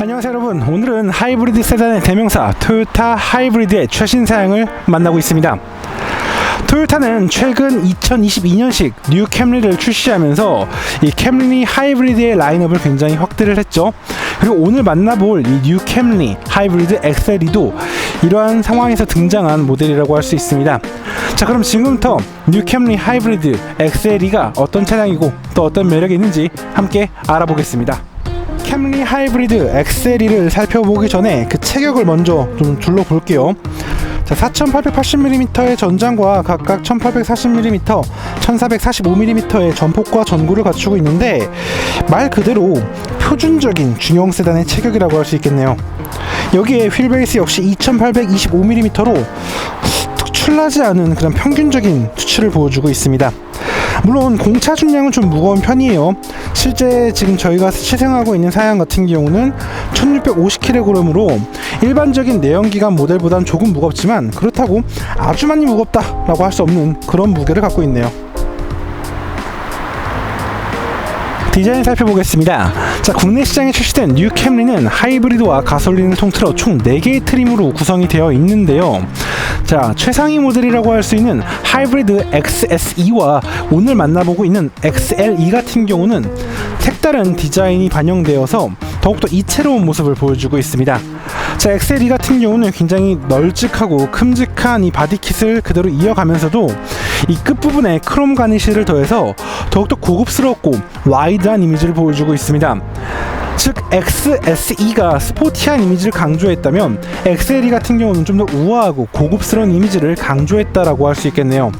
안녕하세요 여러분, 오늘은 하이브리드 세단의 대명사 토요타 하이브리드의 최신 사양을 만나고 있습니다. 토요타는 최근 2022년식 뉴 캠리를 출시하면서 이 캠리 하이브리드의 라인업을 굉장히 확대를 했죠. 그리고 오늘 만나볼 이 뉴 캠리 하이브리드 엑셀이도 이러한 상황에서 등장한 모델이라고 할 수 있습니다. 자, 그럼 지금부터 뉴 캠리 하이브리드 엑셀이가 어떤 차량이고 또 어떤 매력이 있는지 함께 알아보겠습니다. 캠리 하이브리드 엑셀이를 살펴보기 전에 그 체격을 먼저 좀 둘러볼게요. 자, 4880mm의 전장과 각각 1840mm, 1445mm의 전폭과 전구를 갖추고 있는데 말 그대로 표준적인 중형 세단의 체격이라고 할 수 있겠네요. 여기에 휠베이스 역시 2825mm로 특출나지 않은 그런 평균적인 수치를 보여주고 있습니다. 물론 공차 중량은 좀 무거운 편이에요. 실제 지금 저희가 시승하고 있는 사양 같은 경우는 1650kg으로 일반적인 내연기관 모델보다는 조금 무겁지만 그렇다고 아주 많이 무겁다라고 할 수 없는 그런 무게를 갖고 있네요. 디자인 살펴보겠습니다. 자, 국내 시장에 출시된 뉴 캠리는 하이브리드와 가솔린을 통틀어 총 4개의 트림으로 구성이 되어 있는데요. 자, 최상위 모델이라고 할 수 있는 하이브리드 XSE와 오늘 만나보고 있는 XLE 같은 경우는 색다른 디자인이 반영되어서 더욱더 이채로운 모습을 보여주고 있습니다. 자, XLE 같은 경우는 굉장히 널찍하고 큼직한 이 바디킷을 그대로 이어가면서도 이 끝부분에 크롬 가니쉬를 더해서 더욱더 고급스럽고 와이드한 이미지를 보여주고 있습니다. 즉 XSE가 스포티한 이미지를 강조했다면 XLE 같은 경우는 좀 더 우아하고 고급스러운 이미지를 강조했다라고 할 수 있겠네요.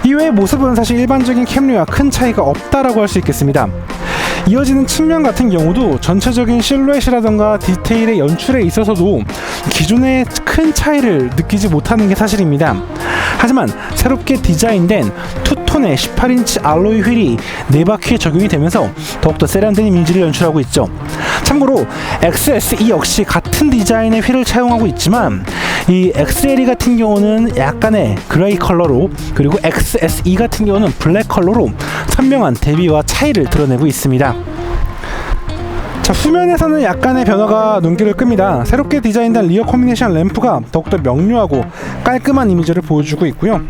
이외의 모습은 사실 일반적인 캠리와 큰 차이가 없다라고 할 수 있겠습니다. 이어지는 측면 같은 경우도 전체적인 실루엣이라던가 디테일의 연출에 있어서도 기존의 큰 차이를 느끼지 못하는 게 사실입니다. 하지만 새롭게 디자인된 투톤의 18인치 알로이 휠이 4바퀴에 적용이 되면서 더욱더 세련된 이미지를 연출하고 있죠. 참고로 XSE 역시 같은 디자인의 휠을 차용하고 있지만 이 XLE 같은 경우는 약간의 그레이 컬러로, 그리고 XSE 같은 경우는 블랙 컬러로 선명한 대비와 차이를 드러내고 있습니다. 자, 후면에서는 약간의 변화가 눈길을 끕니다. 새롭게 디자인된 리어 커뮤니케이션 램프가 더욱더 명료하고 깔끔한 이미지를 보여주고 있고요.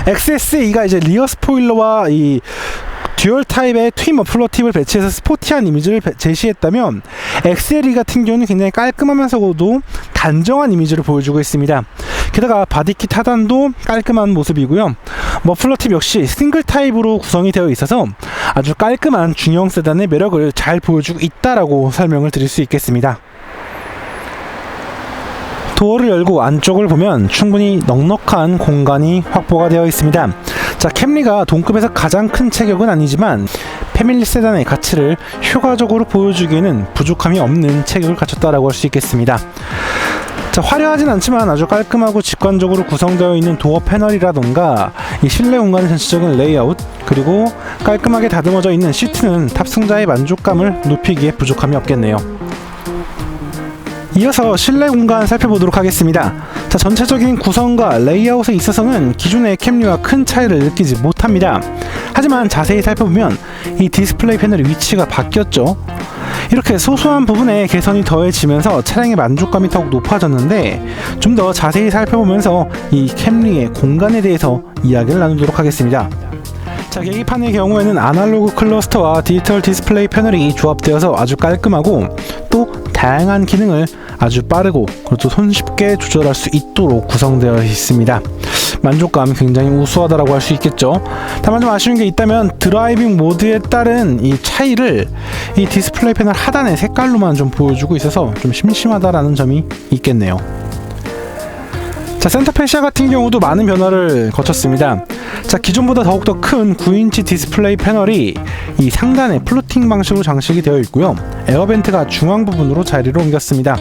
XSE가 이제 리어 스포일러와 이 듀얼 타입의 트윈 머플러 팁을 배치해서 스포티한 이미지를 제시했다면 XLE 같은 경우는 굉장히 깔끔하면서도 단정한 이미지를 보여주고 있습니다. 게다가 바디킷 하단도 깔끔한 모습이고요. 머플러 팁 역시 싱글 타입으로 구성이 되어 있어서 아주 깔끔한 중형 세단의 매력을 잘 보여주고 있다라고 설명을 드릴 수 있겠습니다. 도어를 열고 안쪽을 보면 충분히 넉넉한 공간이 확보가 되어 있습니다. 자, 캠리가 동급에서 가장 큰 체격은 아니지만 패밀리 세단의 가치를 효과적으로 보여주기에는 부족함이 없는 체격을 갖췄다라고 할 수 있겠습니다. 자, 화려하진 않지만 아주 깔끔하고 직관적으로 구성되어 있는 도어 패널이라던가 이 실내 공간의 전체적인 레이아웃, 그리고 깔끔하게 다듬어져 있는 시트는 탑승자의 만족감을 높이기에 부족함이 없겠네요. 이어서 실내 공간 살펴보도록 하겠습니다. 자, 전체적인 구성과 레이아웃에 있어서는 기존의 캠리와 큰 차이를 느끼지 못합니다. 하지만 자세히 살펴보면 이 디스플레이 패널의 위치가 바뀌었죠. 이렇게 소소한 부분에 개선이 더해지면서 차량의 만족감이 더욱 높아졌는데, 좀 더 자세히 살펴보면서 이 캠리의 공간에 대해서 이야기를 나누도록 하겠습니다. 자, 계기판의 경우에는 아날로그 클러스터와 디지털 디스플레이 패널이 조합되어서 아주 깔끔하고 또 다양한 기능을 아주 빠르고 그리고 손쉽게 조절할 수 있도록 구성되어 있습니다. 만족감 굉장히 우수하다라고 할 수 있겠죠. 다만 좀 아쉬운 게 있다면 드라이빙 모드에 따른 이 차이를 이 디스플레이 패널 하단의 색깔로만 좀 보여주고 있어서 좀 심심하다라는 점이 있겠네요. 자, 센터 패시아 같은 경우도 많은 변화를 거쳤습니다. 자, 기존보다 더욱더 큰 9인치 디스플레이 패널이 이 상단에 플로팅 방식으로 장식이 되어 있고요. 에어벤트가 중앙 부분으로 자리를 옮겼습니다.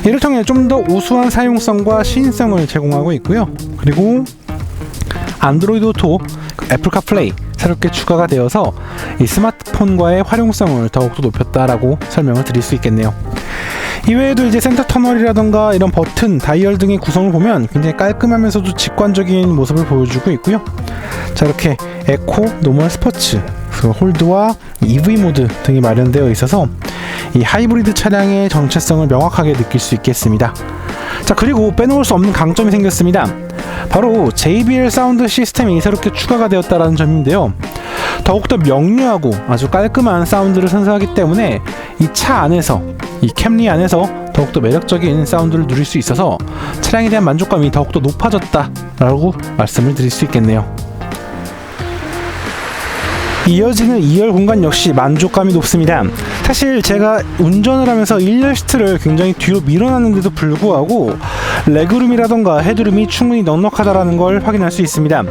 이를 통해 좀 더 우수한 사용성과 시인성을 제공하고 있고요. 그리고 안드로이드 오토, 애플 카플레이 새롭게 추가가 되어서 이 스마트폰과의 활용성을 더욱더 높였다라고 설명을 드릴 수 있겠네요. 이외에도 이제 센터 터널이라던가 이런 버튼, 다이얼 등의 구성을 보면 굉장히 깔끔하면서도 직관적인 모습을 보여주고 있고요. 자, 이렇게 에코, 노멀, 스포츠, 홀드와 EV 모드 등이 마련되어 있어서 이 하이브리드 차량의 정체성을 명확하게 느낄 수 있겠습니다. 자, 그리고 빼놓을 수 없는 강점이 생겼습니다. 바로 JBL 사운드 시스템이 새롭게 추가가 되었다는 점인데요. 더욱더 명료하고 아주 깔끔한 사운드를 선사하기 때문에 이 차 안에서, 이 캠리 안에서 더욱더 매력적인 사운드를 누릴 수 있어서 차량에 대한 만족감이 더욱더 높아졌다라고 말씀을 드릴 수 있겠네요. 이어지는 2열 공간 역시 만족감이 높습니다. 사실 제가 운전을 하면서 1열 시트를 굉장히 뒤로 밀어놨는데도 불구하고 레그룸이라던가 헤드룸이 충분히 넉넉하다라는 걸 확인할 수 있습니다.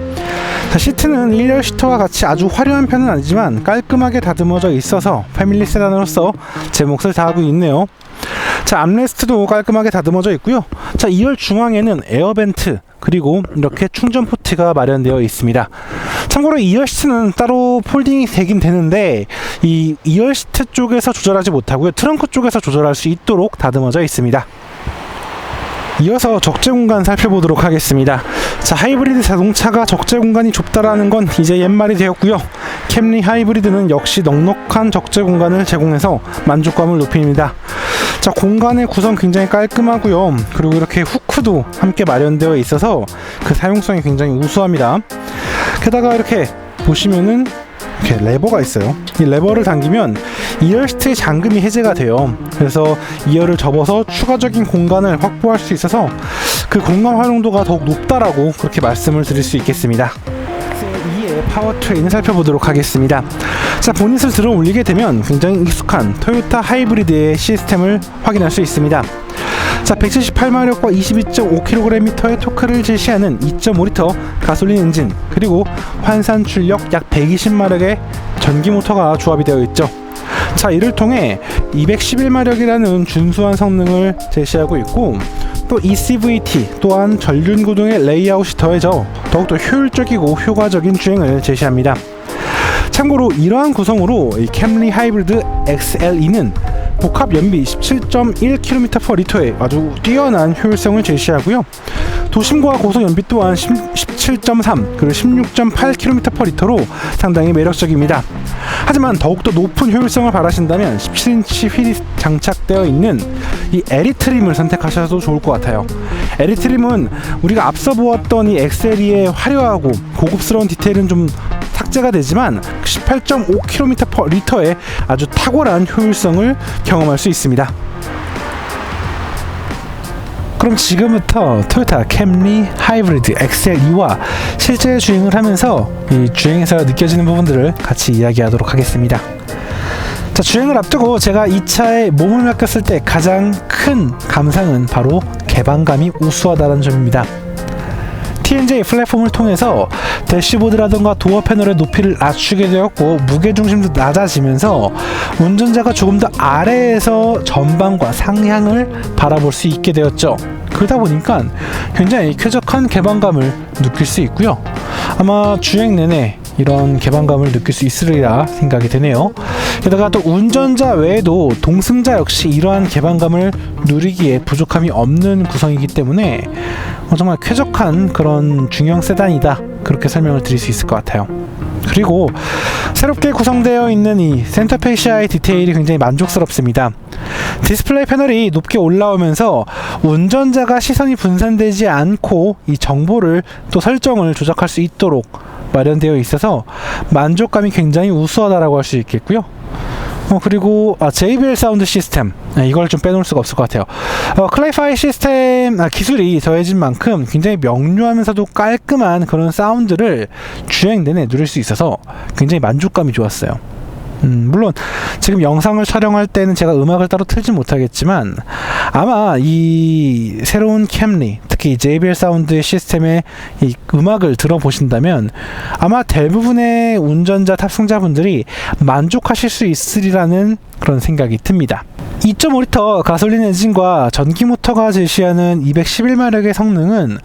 자, 시트는 1열 시트와 같이 아주 화려한 편은 아니지만 깔끔하게 다듬어져 있어서 패밀리 세단으로서 제 몫을 다하고 있네요. 자, 암레스트도 깔끔하게 다듬어져 있고요. 자, 2열 중앙에는 에어벤트 그리고 이렇게 충전 포트가 마련되어 있습니다. 참고로 2열 시트는 따로 폴딩이 되긴 되는데 이 2열 시트 쪽에서 조절하지 못하고요. 트렁크 쪽에서 조절할 수 있도록 다듬어져 있습니다. 이어서 적재 공간 살펴보도록 하겠습니다. 자, 하이브리드 자동차가 적재 공간이 좁다라는 건 이제 옛말이 되었고요. 캠리 하이브리드는 역시 넉넉한 적재 공간을 제공해서 만족감을 높입니다. 자, 공간의 구성 굉장히 깔끔하고요. 그리고 이렇게 후크도 함께 마련되어 있어서 그 사용성이 굉장히 우수합니다. 게다가 이렇게 보시면은 이렇게 레버가 있어요. 이 레버를 당기면 2열 시트의 잠금이 해제가 돼요. 그래서 2열을 접어서 추가적인 공간을 확보할 수 있어서 그 공간 활용도가 더욱 높다라고 그렇게 말씀을 드릴 수 있겠습니다. 엑셀2의 파워트레인을 살펴보도록 하겠습니다. 자, 보닛을 들어 올리게 되면 굉장히 익숙한 토요타 하이브리드의 시스템을 확인할 수 있습니다. 자, 178마력과 22.5kgm의 토크를 제시하는 2.5리터 가솔린 엔진, 그리고 환산 출력 약 120마력의 전기 모터가 조합이 되어 있죠. 자, 이를 통해 211마력이라는 준수한 성능을 제시하고 있고, 또 ECVT 또한 전륜 구동의 레이아웃이 더해져 더욱더 효율적이고 효과적인 주행을 제시합니다. 참고로 이러한 구성으로 이 캠리 하이브리드 XLE는 복합 연비 17.1km/L의 아주 뛰어난 효율성을 제시하고요. 도심과 고속 연비 또한 17.3 그리고 16.8km/L로 상당히 매력적입니다. 하지만 더욱더 높은 효율성을 바라신다면 17인치 휠이 장착되어 있는 이 에리트림을 선택하셔도 좋을 것 같아요. 에리트림은 우리가 앞서 보았던 이 엑셀E의 화려하고 고급스러운 디테일은 좀 삭제가 되지만 18.5km/L의 아주 탁월한 효율성을 경험할 수 있습니다. 그럼 지금부터 토요타 캠리 하이브리드 XLE와 실제 주행을 하면서 이 주행에서 느껴지는 부분들을 같이 이야기하도록 하겠습니다. 자, 주행을 앞두고 제가 이 차에 몸을 맡겼을 때 가장 큰 감상은 바로 개방감이 우수하다는 점입니다. TNGA 플랫폼을 통해서 대시보드라던가 도어 패널의 높이를 낮추게 되었고 무게중심도 낮아지면서 운전자가 조금 더 아래에서 전방과 상향을 바라볼 수 있게 되었죠. 그러다 보니까 굉장히 쾌적한 개방감을 느낄 수 있고요. 아마 주행 내내 이런 개방감을 느낄 수 있으리라 생각이 되네요. 게다가 또 운전자 외에도 동승자 역시 이러한 개방감을 누리기에 부족함이 없는 구성이기 때문에 정말 쾌적한 그런 중형 세단이다, 그렇게 설명을 드릴 수 있을 것 같아요. 그리고 새롭게 구성되어 있는 이 센터 페시아의 디테일이 굉장히 만족스럽습니다. 디스플레이 패널이 높게 올라오면서 운전자가 시선이 분산되지 않고 이 정보를 또 설정을 조작할 수 있도록 마련되어 있어서 만족감이 굉장히 우수하다라고 할 수 있겠고요. 그리고 JBL 사운드 시스템, 이걸 좀 빼놓을 수가 없을 것 같아요. 클라이파이 시스템 기술이 더해진 만큼 굉장히 명료하면서도 깔끔한 그런 사운드를 주행 내내 누릴 수 있어서 굉장히 만족감이 좋았어요. 물론 지금 영상을 촬영할 때는 제가 음악을 따로 틀지 못하겠지만 아마 이 새로운 캠리, 특히 JBL 사운드 시스템의 이 음악을 들어보신다면 아마 대부분의 운전자 탑승자분들이 만족하실 수 있으리라는 그런 생각이 듭니다. 2.5리터 가솔린 엔진과 전기 모터가 제시하는 211마력의 성능은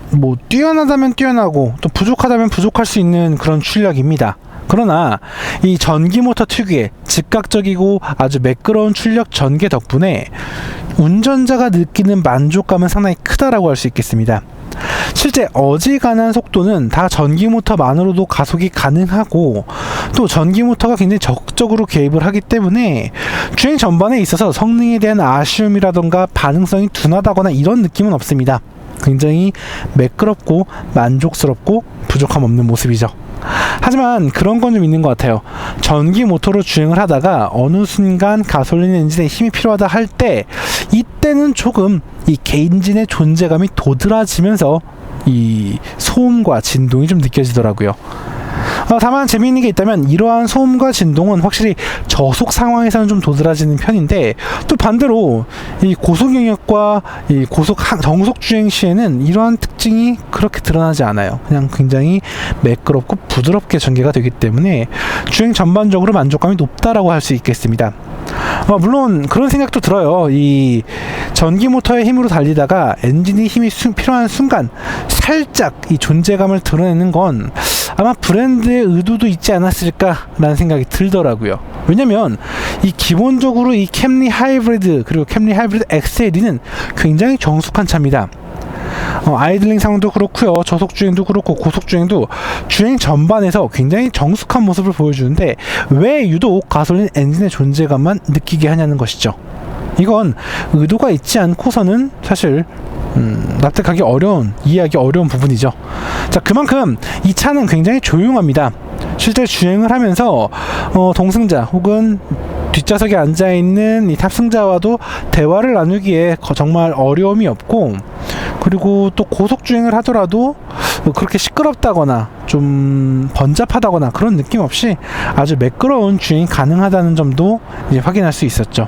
뭐 뛰어나다면 뛰어나고 또 부족하다면 부족할 수 있는 그런 출력입니다. 그러나 이 전기 모터 특유의 즉각적이고 아주 매끄러운 출력 전개 덕분에 운전자가 느끼는 만족감은 상당히 크다라고 할 수 있겠습니다. 실제 어지간한 속도는 다 전기 모터만으로도 가속이 가능하고 또 전기 모터가 굉장히 적극적으로 개입을 하기 때문에 주행 전반에 있어서 성능에 대한 아쉬움이라던가 반응성이 둔하다거나 이런 느낌은 없습니다. 굉장히 매끄럽고 만족스럽고 부족함 없는 모습이죠. 하지만 그런 건 좀 있는 것 같아요. 전기 모터로 주행을 하다가 어느 순간 가솔린 엔진에 힘이 필요하다 할 때 이때는 조금 이 개인진의 존재감이 도드라지면서 이 소음과 진동이 좀 느껴지더라고요. 다만 재미있는 게 있다면 이러한 소음과 진동은 확실히 저속 상황에서는 좀 도드라지는 편인데 또 반대로 이 고속 영역과 이 정속 주행 시에는 이러한 특징이 그렇게 드러나지 않아요. 그냥 굉장히 매끄럽고 부드럽게 전개가 되기 때문에 주행 전반적으로 만족감이 높다라고 할 수 있겠습니다. 물론 그런 생각도 들어요. 이 전기 모터의 힘으로 달리다가 엔진이 힘이 필요한 순간 살짝 이 존재감을 드러내는 건 아마 브랜드의 의도도 있지 않았을까라는 생각이 들더라고요. 왜냐면 이 기본적으로 이 캠리 하이브리드 그리고 캠리 하이브리드 XLE는 굉장히 정숙한 차입니다. 아이들링 상황도 그렇고요, 저속 주행도 그렇고 고속 주행도 주행 전반에서 굉장히 정숙한 모습을 보여주는데 왜 유독 가솔린 엔진의 존재감만 느끼게 하냐는 것이죠. 이건 의도가 있지 않고서는 사실 납득하기 어려운, 이해하기 어려운 부분이죠. 자, 그만큼 이 차는 굉장히 조용합니다. 실제 주행을 하면서 동승자 혹은 뒷좌석에 앉아있는 이 탑승자와도 대화를 나누기에 정말 어려움이 없고, 그리고 또 고속주행을 하더라도 그렇게 시끄럽다거나 좀 번잡하다거나 그런 느낌 없이 아주 매끄러운 주행이 가능하다는 점도 이제 확인할 수 있었죠.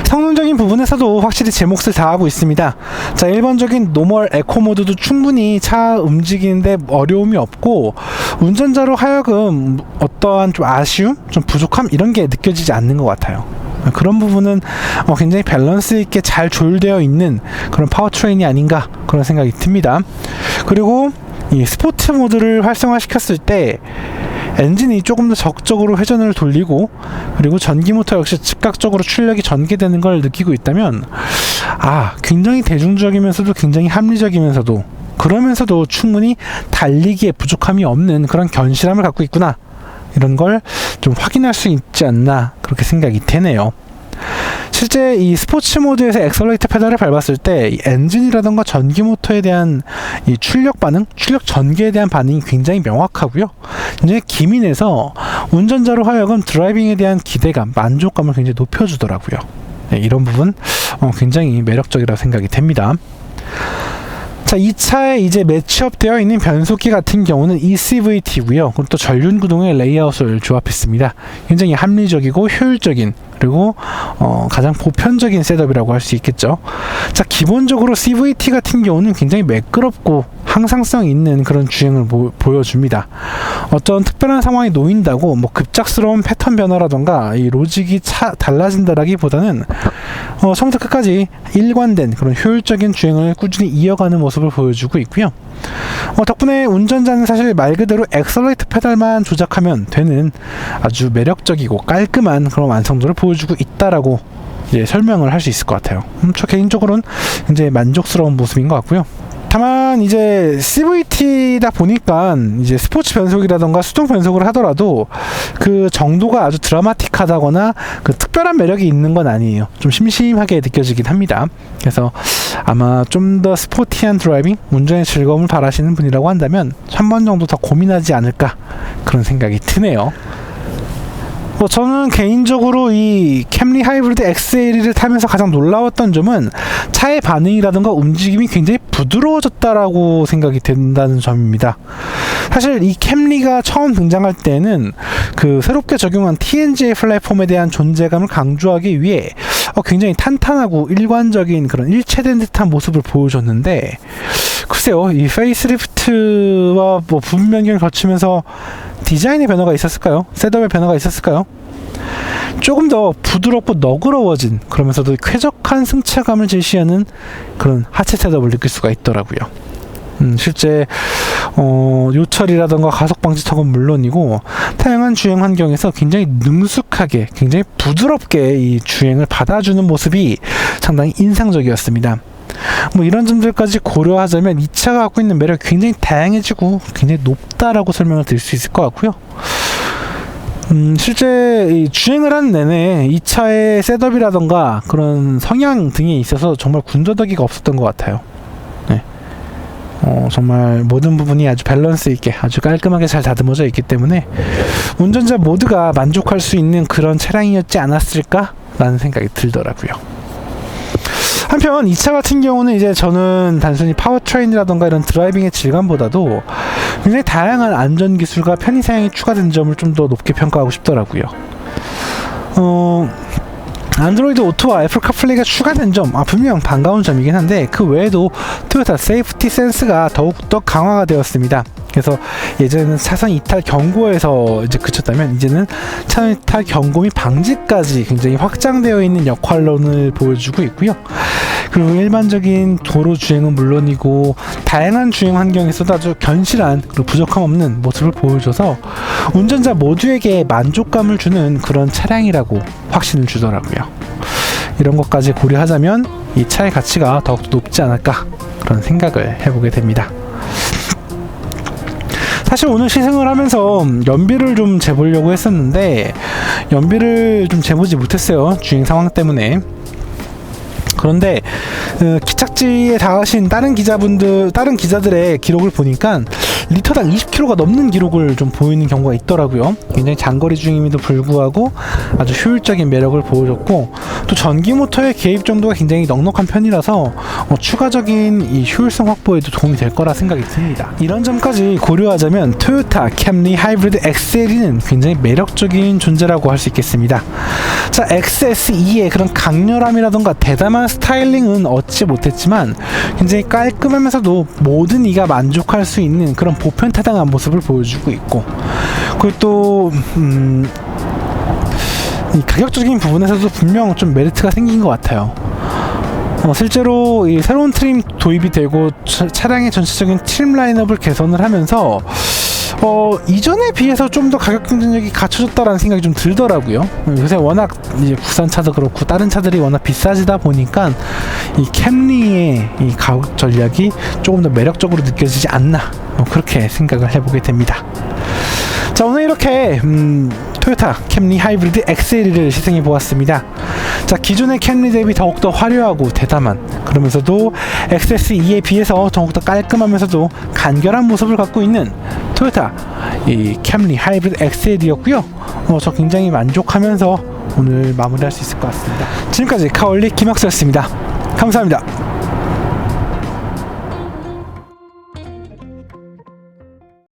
성능적인 부분에서도 확실히 제 몫을 다하고 있습니다. 자, 일반적인 노멀 에코 모드도 충분히 차 움직이는데 어려움이 없고 운전자로 하여금 어떠한 좀 아쉬움, 좀 부족함 이런 게 느껴지지 않는 것 같아요. 그런 부분은 굉장히 밸런스 있게 잘 조율되어 있는 그런 파워트레인이 아닌가 그런 생각이 듭니다. 그리고 이 스포츠 모드를 활성화시켰을 때 엔진이 조금 더 적극적으로 회전을 돌리고 그리고 전기 모터 역시 즉각적으로 출력이 전개되는 걸 느끼고 있다면 굉장히 대중적이면서도 굉장히 합리적이면서도 그러면서도 충분히 달리기에 부족함이 없는 그런 견실함을 갖고 있구나, 이런 걸 좀 확인할 수 있지 않나 그렇게 생각이 되네요. 실제 이 스포츠 모드에서 엑셀러레이터 페달을 밟았을 때 이 엔진이라던가 전기 모터에 대한 이 출력 반응, 출력 전개에 대한 반응이 굉장히 명확하고요. 굉장히 기민해서 운전자로 하여금 드라이빙에 대한 기대감, 만족감을 굉장히 높여주더라고요. 네, 이런 부분 굉장히 매력적이라고 생각이 됩니다. 자, 이 차에 이제 매치업 되어 있는 변속기 같은 경우는 eCVT고요. 그리고 또 전륜구동의 레이아웃을 조합했습니다. 굉장히 합리적이고 효율적인, 그리고 가장 보편적인 셋업이라고 할 수 있겠죠. 자, 기본적으로 CVT 같은 경우는 굉장히 매끄럽고 항상성 있는 그런 주행을 보여줍니다. 어떤 특별한 상황이 놓인다고 뭐 급작스러운 패턴 변화라던가 이 로직이 달라진다라기보다는 처음부터 끝까지 일관된 그런 효율적인 주행을 꾸준히 이어가는 모습을 보여주고 있고요. 덕분에 운전자는 사실 말 그대로 엑셀러레이터 페달만 조작하면 되는 아주 매력적이고 깔끔한 그런 완성도를 보여주고 있다라고 이제 설명을 할 수 있을 것 같아요. 저 개인적으로는 굉장히 만족스러운 모습인 것 같고요. 다만 이제 CVT다 보니까 이제 스포츠 변속이라던가 수동 변속을 하더라도 그 정도가 아주 드라마틱하다거나 그 특별한 매력이 있는 건 아니에요. 좀 심심하게 느껴지긴 합니다. 그래서 아마 좀 더 스포티한 드라이빙, 운전의 즐거움을 바라시는 분이라고 한다면 한 번 정도 더 고민하지 않을까 그런 생각이 드네요. 저는 개인적으로 이 캠리 하이브리드 XLE를 타면서 가장 놀라웠던 점은 차의 반응이라든가 움직임이 굉장히 부드러워졌다라고 생각이 된다는 점입니다. 사실 이 캠리가 처음 등장할 때는 그 새롭게 적용한 TNGA 플랫폼에 대한 존재감을 강조하기 위해 굉장히 탄탄하고 일관적인 그런 일체된 듯한 모습을 보여줬는데, 글쎄요, 이 페이스리프트와 뭐 부분 변경을 거치면서 디자인의 변화가 있었을까요? 셋업의 변화가 있었을까요? 조금 더 부드럽고 너그러워진, 그러면서도 쾌적한 승차감을 제시하는 그런 하체 셋업을 느낄 수가 있더라고요. 실제 요철이라던가 가속 방지턱은 물론이고 다양한 주행 환경에서 굉장히 능숙하게, 굉장히 부드럽게 이 주행을 받아주는 모습이 상당히 인상적이었습니다. 뭐 이런 점들까지 고려하자면 이 차가 갖고 있는 매력이 굉장히 다양해지고 굉장히 높다라고 설명을 드릴 수 있을 것 같고요. 실제 이 주행을 하는 내내 이 차의 셋업이라던가 그런 성향 등에 있어서 정말 군더더기가 없었던 것 같아요. 네. 정말 모든 부분이 아주 밸런스 있게 아주 깔끔하게 잘 다듬어져 있기 때문에 운전자 모두가 만족할 수 있는 그런 차량이었지 않았을까 라는 생각이 들더라고요. 한편 이 차 같은 경우는 이제 저는 단순히 파워트레인이라던가 이런 드라이빙의 질감보다도 굉장히 다양한 안전 기술과 편의 사양이 추가된 점을 좀 더 높게 평가하고 싶더라고요. 안드로이드 오토와 애플 카플레이가 추가된 점, 분명 반가운 점이긴 한데 그 외에도 토요타 세이프티 센스가 더욱더 강화가 되었습니다. 그래서 예전에는 차선 이탈 경고에서 이제 그쳤다면 이제는 차선 이탈 경고 및 방지까지 굉장히 확장되어 있는 역할론을 보여주고 있고요. 그리고 일반적인 도로 주행은 물론이고 다양한 주행 환경에서도 아주 견실한 그리고 부족함 없는 모습을 보여줘서 운전자 모두에게 만족감을 주는 그런 차량이라고 확신을 주더라고요. 이런 것까지 고려하자면 이 차의 가치가 더욱 높지 않을까 그런 생각을 해보게 됩니다. 사실 오늘 시승을 하면서 연비를 좀 재보려고 했었는데 연비를 좀 재보지 못했어요. 주행 상황 때문에. 그런데 기착지에 다가신 다른 기자들의 기록을 보니까 리터당 20km가 넘는 기록을 좀 보이는 경우가 있더라고요. 굉장히 장거리 중임에도 불구하고 아주 효율적인 매력을 보여줬고 또 전기 모터의 개입 정도가 굉장히 넉넉한 편이라서 추가적인 이 효율성 확보에도 도움이 될 거라 생각이 듭니다. 이런 점까지 고려하자면 토요타 캠리 하이브리드 XLE는 굉장히 매력적인 존재라고 할 수 있겠습니다. 자, XS2의 그런 강렬함이라던가 대담한 스타일링은 얻지 못했지만 굉장히 깔끔하면서도 모든 이가 만족할 수 있는 그런 보편타당한 모습을 보여주고 있고 그리고 또 이 가격적인 부분에서도 분명 좀 메리트가 생긴 것 같아요. 실제로 이 새로운 트림 도입이 되고 차량의 전체적인 트림 라인업을 개선을 하면서 이전에 비해서 좀 더 가격 경쟁력이 갖춰졌다라는 생각이 좀 들더라고요. 요새 워낙 이제 국산차도 그렇고 다른 차들이 워낙 비싸지다 보니까 이 캠리의 이 가격 전략이 조금 더 매력적으로 느껴지지 않나 그렇게 생각을 해보게 됩니다. 자, 오늘 이렇게 토요타 캠리 하이브리드 XLE를 시승해 보았습니다. 자, 기존의 캠리 대비 더욱더 화려하고 대담한 그러면서도 XS2에 비해서 더욱더 깔끔하면서도 간결한 모습을 갖고 있는 토요타 이 캠리 하이브리드 XL이었고요. 저 굉장히 만족하면서 오늘 마무리할 수 있을 것 같습니다. 지금까지 카올리 김학수였습니다. 감사합니다.